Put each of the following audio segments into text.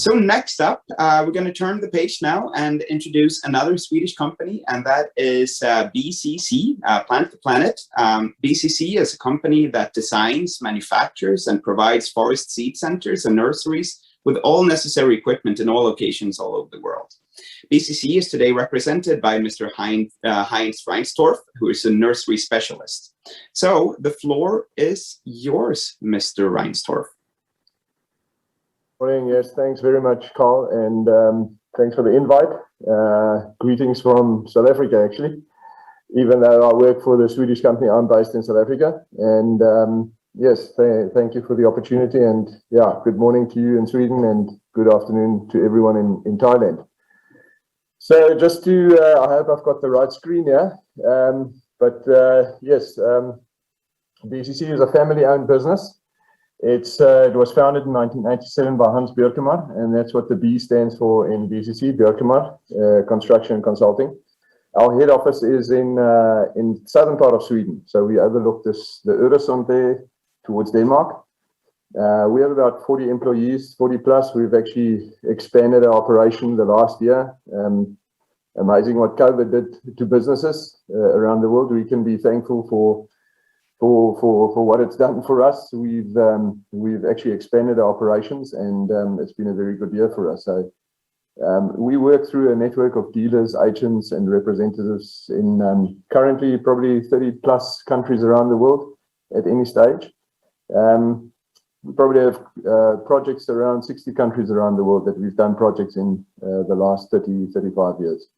So next up, we're going to turn the page now and introduce another Swedish company, and that is BCC, Planet to Planet. BCC is a company that designs, manufactures, and provides forest seed centers and nurseries with all necessary equipment in all locations all over the world. BCC is today represented by Mr. Heinz Reinstorff, who is a nursery specialist. So the floor is yours, Mr. Reinstorff. Morning. Yes, thanks very much, Carl, and thanks for the invite. Greetings from South Africa, actually. Even though I work for the Swedish company, I'm based in South Africa. And yes, thank you for the opportunity. And yeah, good morning to you in Sweden, and good afternoon to everyone in Thailand. So just to, I hope I've got the right screen here. Yes, BCC is a family-owned business. It was founded in 1987 by Hans Björkemar, and that's what the B stands for in BCC, Björkemar, Construction and Consulting. Our head office is in southern part of Sweden, so we overlook the Öresund there towards Denmark. We have about 40 employees, 40 plus. We've actually expanded our operation the last year. Amazing what COVID did to businesses around the world. We can be thankful for what it's done for us. We've actually expanded our operations, and it's been a very good year for us. So we work through a network of dealers, agents, and representatives in currently probably 30 plus countries around the world at any stage. We probably have projects around 60 countries around the world that we've done projects in the last 35 years.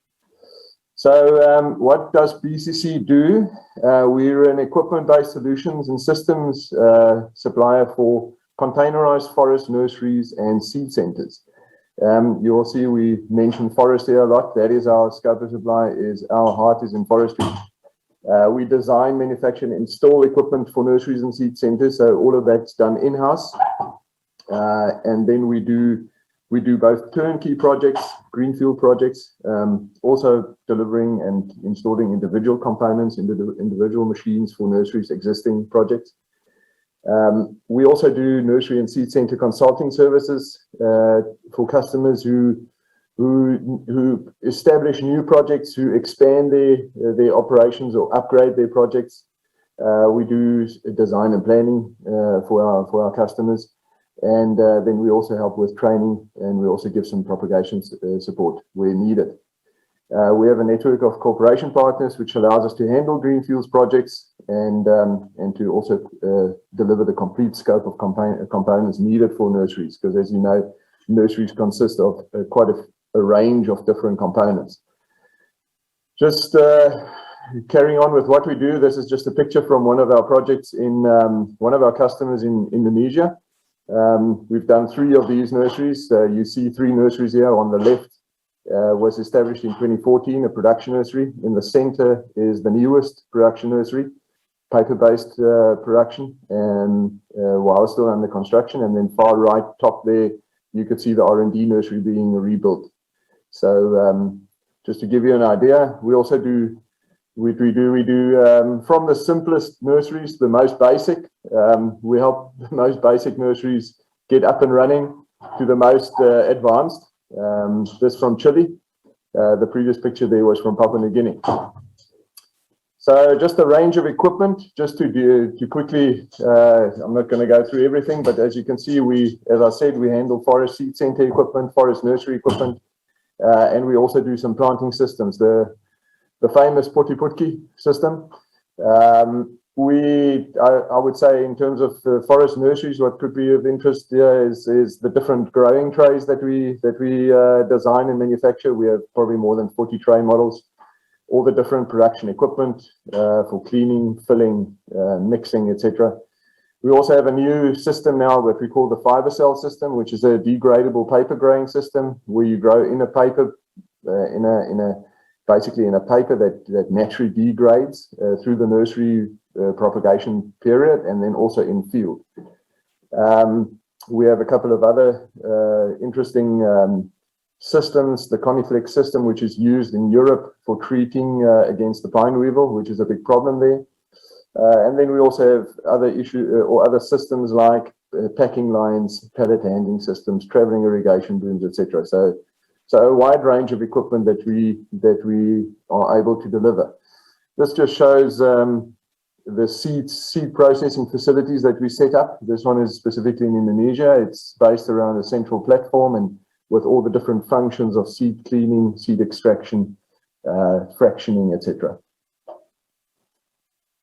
So what does BCC do? We're an equipment-based solutions and systems supplier for containerized forest nurseries and seed centers. You will see we mention forest here a lot. That is our scope of supply, is our heart is in forestry. We design, manufacture, and install equipment for nurseries and seed centers. So all of that's done in-house. And then we do both turnkey projects, greenfield projects, also delivering and installing individual components, individual machines for nurseries, existing projects. We also do nursery and seed center consulting services for customers who establish new projects, who expand their operations or upgrade their projects. We do design and planning for our customers. And then we also help with training, and we also give some propagation support where needed. We have a network of cooperation partners, which allows us to handle greenfields projects and to also deliver the complete scope of components needed for nurseries, because as you know, nurseries consist of quite a range of different components. Just carrying on with what we do, this is just a picture from one of our projects in one of our customers in Indonesia. We've done 3 of these nurseries. You see 3 nurseries here. On the left was established in 2014, a production nursery. In the center is the newest production nursery, paper-based production, and while still under construction. And then far right top there, you could see the R&D nursery being rebuilt. So just to give you an idea, we also do from the simplest nurseries, the most basic. We help the most basic nurseries get up and running to the most advanced. This from Chile. The previous picture there was from Papua New Guinea. So just a range of equipment, just to quickly, I'm not going to go through everything, but as you can see, as I said, we handle forest seed center equipment, forest nursery equipment, and we also do some planting systems. The famous Poti system. I would say in terms of the forest nurseries, what could be of interest here is the different growing trays that we design and manufacture. We have probably more than 40 tray models, all the different production equipment for cleaning, filling, mixing, etc. We also have a new system now that we call the fiber cell system, which is a degradable paper growing system where you grow in a paper, basically in a paper that naturally degrades through the nursery propagation period, and then also in field. We have a couple of other interesting systems, the Coniflex system, which is used in Europe for treating against the pine weevil, which is a big problem there. And then we also have other other systems like packing lines, pallet handling systems, traveling irrigation booms, etc. So a wide range of equipment that we are able to deliver. This just shows the seed processing facilities that we set up. This one is specifically in Indonesia. It's based around a central platform and with all the different functions of seed cleaning, seed extraction, fractioning, etc.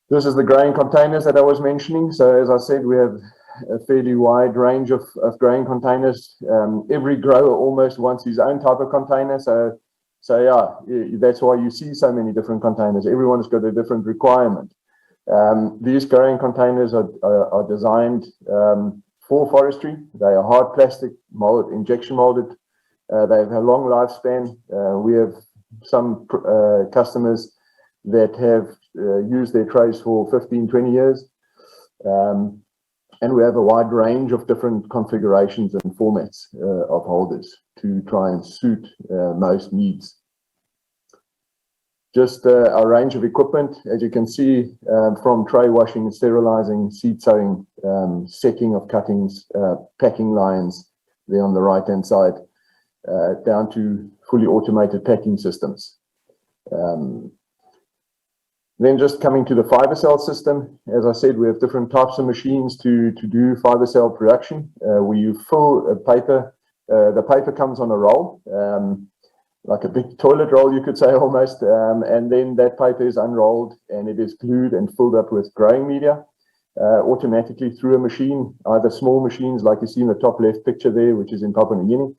This is the grain containers that I was mentioning. So as I said, we have a fairly wide range of grain containers. Every grower almost wants his own type of container. So yeah, that's why you see so many different containers. Everyone's got a different requirement. These grain containers are designed for forestry. They are hard plastic, injection molded. They have a long lifespan. We have some customers that have used their trays for 15, 20 years. And we have a wide range of different configurations and formats of holders to try and suit most needs. Just our range of equipment, as you can see, from tray washing and sterilizing, seed sowing, secking of cuttings, packing lines there on the right-hand side, down to fully automated packing systems. Then just coming to the fiber cell system, as I said, we have different types of machines to do fiber cell production. We fill paper. The paper comes on a roll, like a big toilet roll, you could say almost, and then that paper is unrolled and it is glued and filled up with growing media automatically through a machine, either small machines like you see in the top left picture there, which is in Papua New Guinea,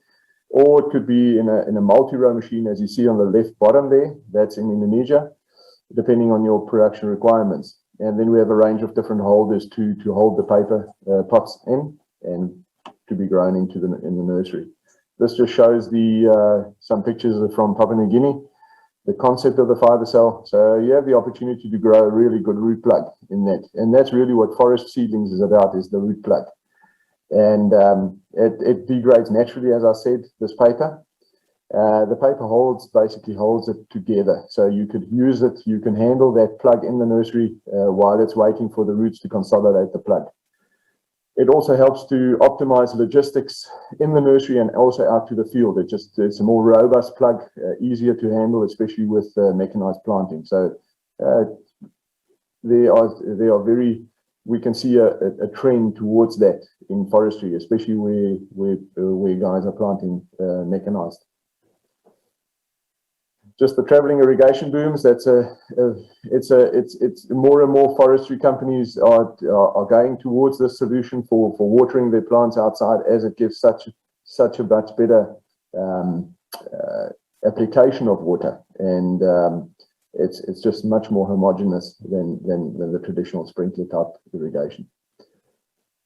or it could be in a multi-row machine, as you see on the left bottom there, that's in Indonesia, depending on your production requirements. And then we have a range of different holders to hold the paper pots in and to be grown into in the nursery. This just shows some pictures from Papua New Guinea, the concept of the fiber cell. So you have the opportunity to grow a really good root plug in that. And that's really what forest seedlings is about, is the root plug. And it degrades naturally, as I said, this paper. The paper basically holds it together. So you could use it, you can handle that plug in the nursery while it's waiting for the roots to consolidate the plug. It also helps to optimize logistics in the nursery and also out to the field. It's a more robust plug, easier to handle, especially with mechanized planting. So we can see a trend towards that in forestry, especially where guys are planting mechanized. Just the traveling irrigation booms. It's more and more forestry companies are going towards this solution for watering their plants outside, as it gives such a much better application of water, and it's just much more homogeneous than the traditional sprinkler type irrigation.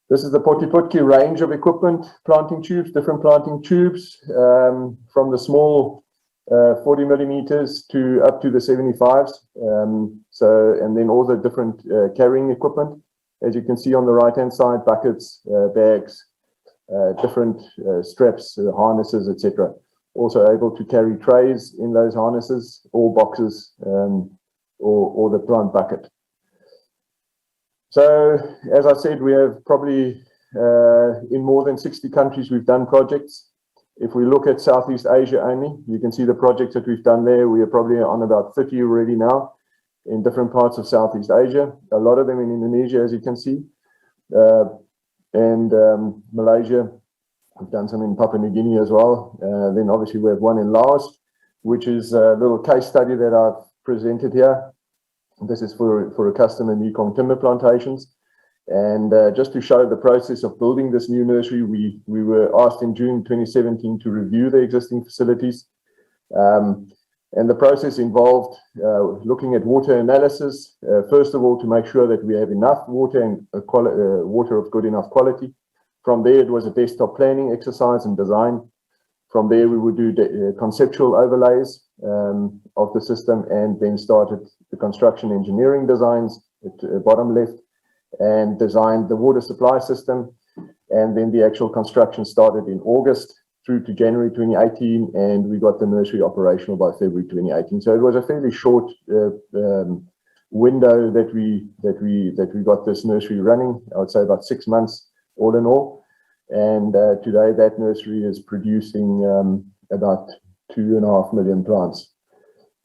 This is the Potiputki range of equipment, planting tubes, different planting tubes, from the small 40 millimeters to up to the 75s. And then all the different carrying equipment, as you can see on the right hand side, buckets, bags, different straps, harnesses, etc. Also able to carry trays in those harnesses, or boxes, or the plant bucket. So as I said, we have probably in more than 60 countries we've done projects. If we look at Southeast Asia only, you can see the projects that we've done there. We are probably on about 30 already now in different parts of Southeast Asia, a lot of them in Indonesia, as you can see, and Malaysia. We've done some in Papua New Guinea as well. Then obviously we have one in Laos, which is a little case study that I've presented here. This is for a customer, Mekong Timber Plantations. And just to show the process of building this new nursery, we were asked in June 2017 to review the existing facilities. And the process involved looking at water analysis, first of all, to make sure that we have enough water and water of good enough quality. From there, it was a desktop planning exercise and design. From there, we would do conceptual overlays of the system, and then started the construction engineering designs at the bottom left, and designed the water supply system. And then the actual construction started in August through to January 2018, and we got the nursery operational by February 2018. So it was a fairly short window that we got this nursery running. I would say about 6 months all in all. And today that nursery is producing about 2.5 million plants,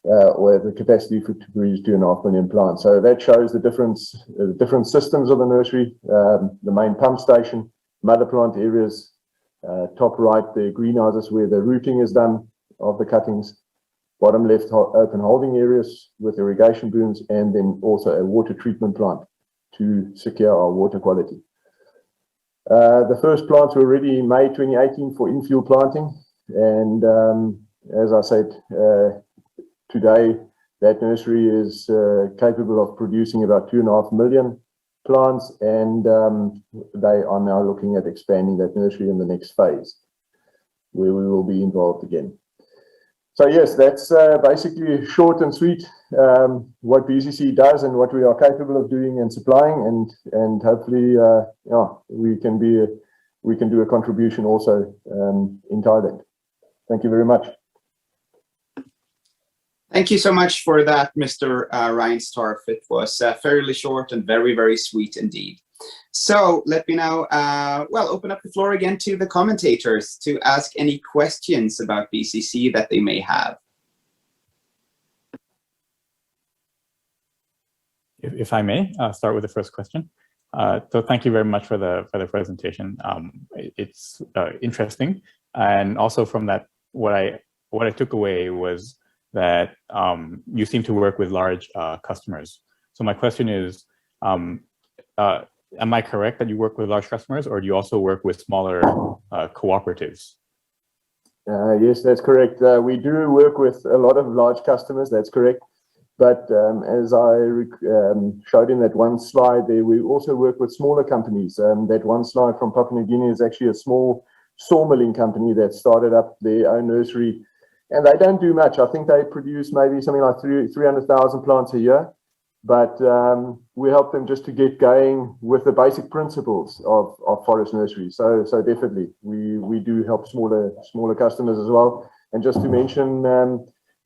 or the capacity to produce 2.5 million plants. So that shows the different systems of the nursery, the main pump station, mother plant areas, top right, the greenhouses where the rooting is done of the cuttings, bottom left, open holding areas with irrigation booms, and then also a water treatment plant to secure our water quality. The first plants were ready in May 2018 for infield planting, and as I said, today that nursery is capable of producing about 2.5 million plants, and they are now looking at expanding that nursery in the next phase, where we will be involved again. So yes, that's basically short and sweet what BCC does and what we are capable of doing and supplying, and hopefully we can do a contribution also in Thailand. Thank you very much. Thank you so much for that, Mr. Reinstorff. It was fairly short and very, very sweet indeed. So let me now, open up the floor again to the commentators to ask any questions about BCC that they may have. If I may, start with the first question. So thank you very much for the presentation. It's interesting, and also from that, what I took away was that you seem to work with large customers. So my question is, am I correct that you work with large customers, or do you also work with smaller cooperatives? Yes, that's correct. We do work with a lot of large customers, that's correct. But as I showed in that one slide there, we also work with smaller companies. That one slide from Papua New Guinea is actually a small sawmilling company that started up their own nursery. And they don't do much. I think they produce maybe something like 300,000 plants a year. But we help them just to get going with the basic principles of forest nursery. So definitely, we do help smaller customers as well. And just to mention,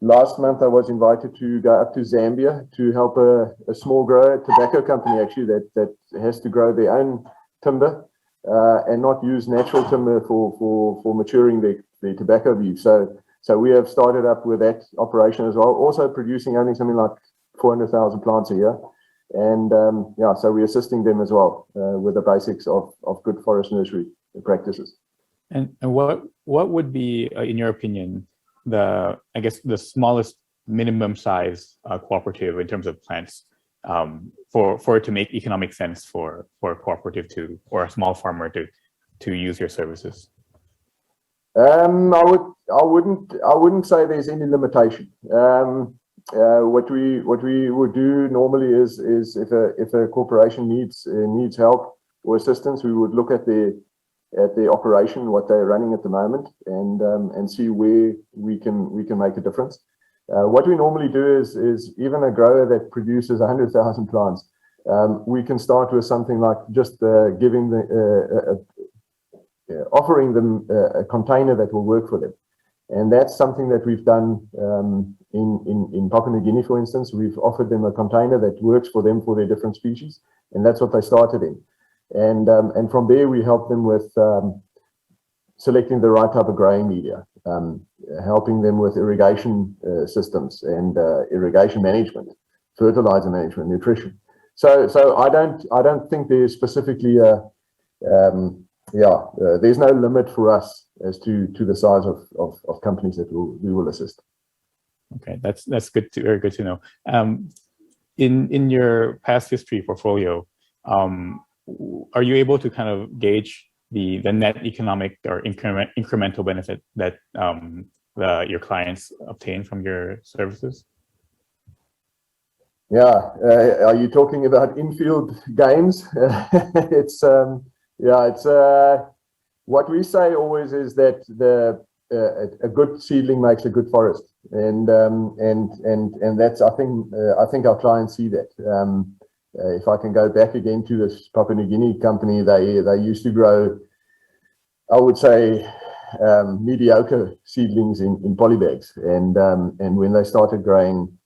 last month I was invited to go up to Zambia to help a small grower, tobacco company actually, that has to grow their own timber and not use natural timber for maturing their tobacco leaves. So we have started up with that operation as well, also producing only something like 400,000 plants a year. And so we're assisting them as well with the basics of good forest nursery practices. And what would be, in your opinion, the smallest minimum size cooperative in terms of plants for it to make economic sense for a cooperative or a small farmer to use your services? I wouldn't say there's any limitation. What we would do normally is if a corporation needs help or assistance, we would look at the operation, what they're running at the moment, and see where we can make a difference. What we normally do is even a grower that produces 100,000 plants, we can start with something like just offering them a container that will work for them. And that's something that we've done in Papua New Guinea, for instance. We've offered them a container that works for them for their different species, and that's what they started in. And from there, we help them with selecting the right type of growing media, helping them with irrigation systems and irrigation management, fertilizer management, nutrition. So I don't think there's specifically there's no limit for us as to the size of companies that we will assist. Okay, that's good. Very good to know. In your past history portfolio, are you able to kind of gauge the net economic or incremental benefit that your clients obtain from your services? Yeah, are you talking about infield gains? It's what we say always is that a good seedling makes a good forest, and that's I think our clients see that. If I can go back again to this Papua New Guinea company, they used to grow, I would say, mediocre seedlings in polybags, and when they started growing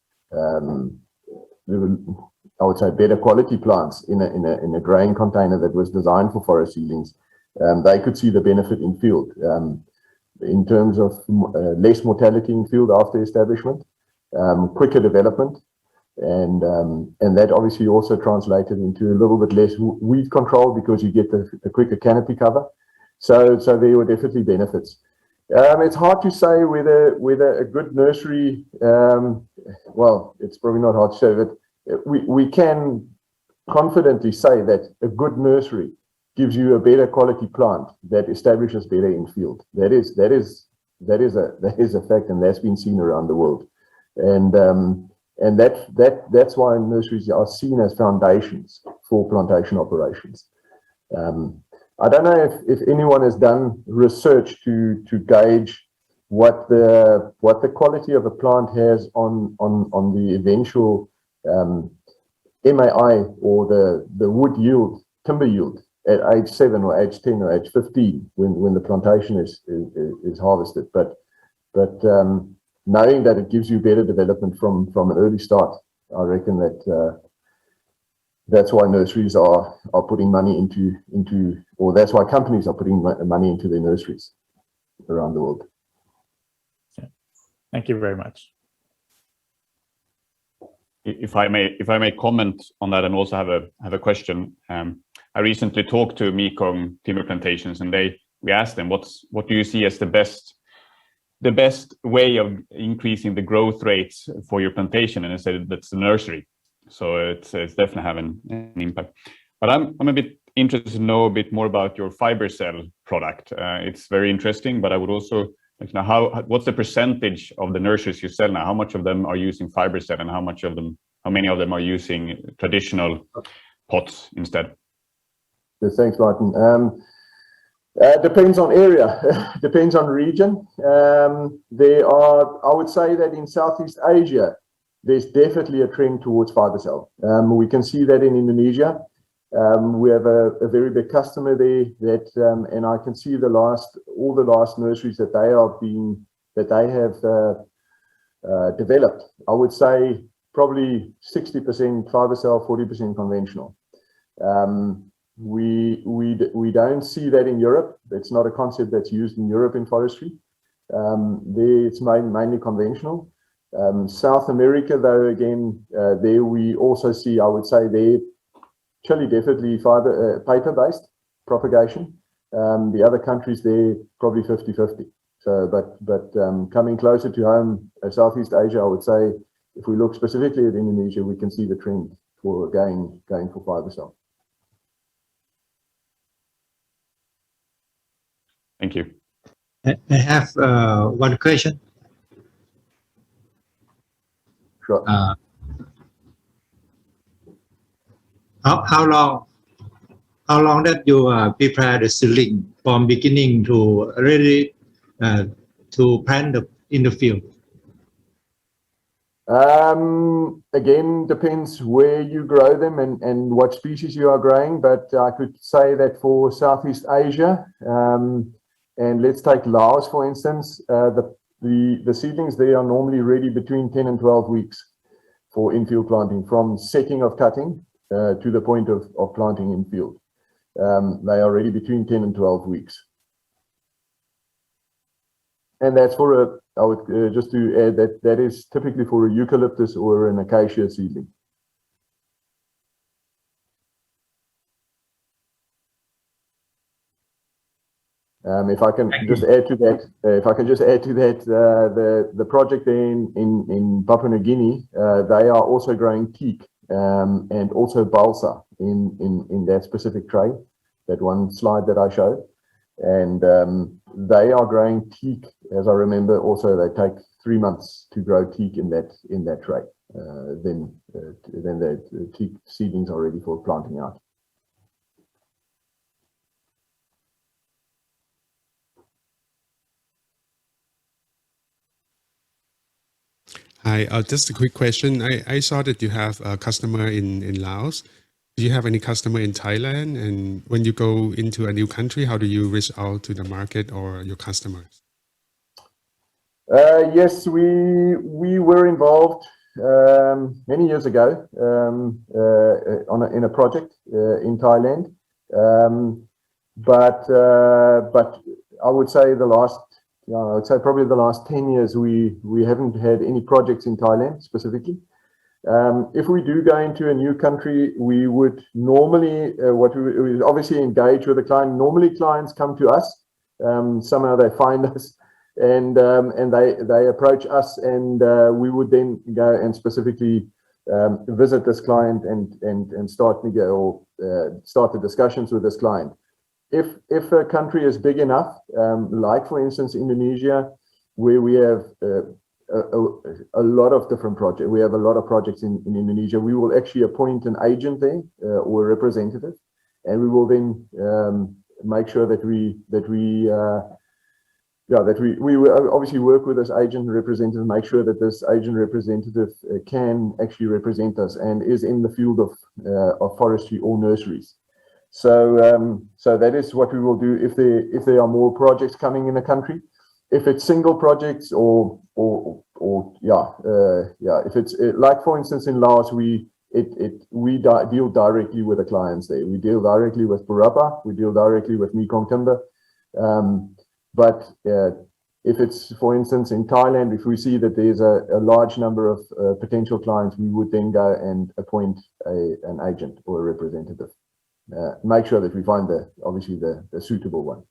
I would say, better quality plants in a grain container that was designed for forest seedlings, they could see the benefit in field in terms of less mortality in field after establishment, quicker development, and that obviously also translated into a little bit less weed control because you get the quicker canopy cover. So there were definitely benefits. It's hard to say whether a good nursery, well, it's probably not hard to say, but we can confidently say that a good nursery gives you a better quality plant that establishes better in field. That is a fact, and that's been seen around the world. And that's why nurseries are seen as foundations for plantation operations. I don't know if anyone has done research to gauge what the quality of a plant has on the eventual MAI or the wood yield, timber yield at age 7 or age 10 or age 15 when the plantation is harvested. But knowing that it gives you better development from an early start, I reckon that that's why nurseries are putting money into, or that's why companies are putting money into their nurseries around the world. Yeah. Thank you very much. If I may comment on that and also have a question. I recently talked to Mekong timber plantations, and we asked them what do you see as the best way of increasing the growth rates for your plantation, and I said that's the nursery. So it's definitely having an impact. But I'm a bit interested to know a bit more about your fiber cell product. It's very interesting, but I would also like to know what's the percentage of the nurseries you sell now? How much of them are using fiber cell, and how many of them are using traditional pots instead? Yes, thanks, Martin. Depends on area, depends on region. I would say that in Southeast Asia, there's definitely a trend towards fiber cell. We can see that in Indonesia. We have a very big customer there and I can see all the last nurseries that they have developed. I would say probably 60% fiber cell, 40% conventional. We don't see that in Europe. It's not a concept that's used in Europe in forestry. There it's mainly conventional. South America, though, again, there we also see, I would say, there Chile definitely paper-based propagation. The other countries there probably 50-50. So, but coming closer to home, Southeast Asia, I would say, if we look specifically at Indonesia, we can see the trend for going for fiber cell. Thank you. I have one question. Sure. How long that you prepare the seedling from beginning to ready to plant in the field? Again, depends where you grow them and what species you are growing, but I could say that for Southeast Asia, and let's take Laos for instance, the seedlings there are normally ready between 10 and 12 weeks for in-field planting, from setting of cutting to the point of planting in field. They are ready between 10 and 12 weeks. And that's for I would just to add that is typically for a eucalyptus or an acacia seedling. If I can just add to that, the project in Papua New Guinea, they are also growing teak and also balsa in that specific tray, that one slide that I showed, and they are growing teak. As I remember, also they take 3 months to grow teak in that tray. Then the teak seedlings are ready for planting out. Hi, just a quick question. I saw that you have a customer in Laos. Do you have any customer in Thailand? And when you go into a new country, how do you reach out to the market or your customers? Yes, we were involved many years ago in a project in Thailand, but I would say probably the last 10 years we haven't had any projects in Thailand specifically. If we do go into a new country, we would normally we obviously engage with the client. Normally, clients come to us. Somehow they find us, and they approach us, and we would then go and specifically visit this client and start the discussions with this client. If a country is big enough, like for instance Indonesia, where we have a lot of different projects, we have a lot of projects in Indonesia, we will actually appoint an agent there or a representative, and we will then make sure that we obviously work with this agent representative, make sure that this agent representative can actually represent us and is in the field of forestry or nurseries. So that is what we will do if there are more projects coming in a country. If it's single projects if it's like for instance in Laos, we deal directly with the clients there. We deal directly with Purapa, we deal directly with Mekong Timber. But if it's, for instance, in Thailand, if we see that there's a large number of potential clients, we would then go and appoint an agent or a representative. Make sure that we find obviously the suitable one.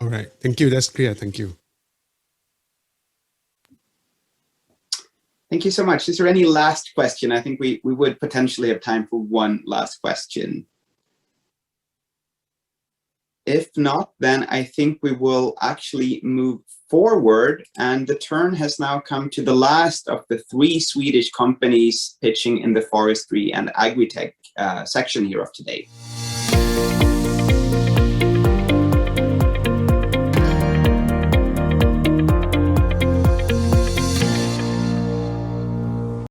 All right. Thank you. That's clear. Thank you. Thank you so much. Is there any last question? I think we would potentially have time for one last question. If not, then I think we will actually move forward, and the turn has now come to the last of the 3 Swedish companies pitching in the forestry and agri-tech section here of today.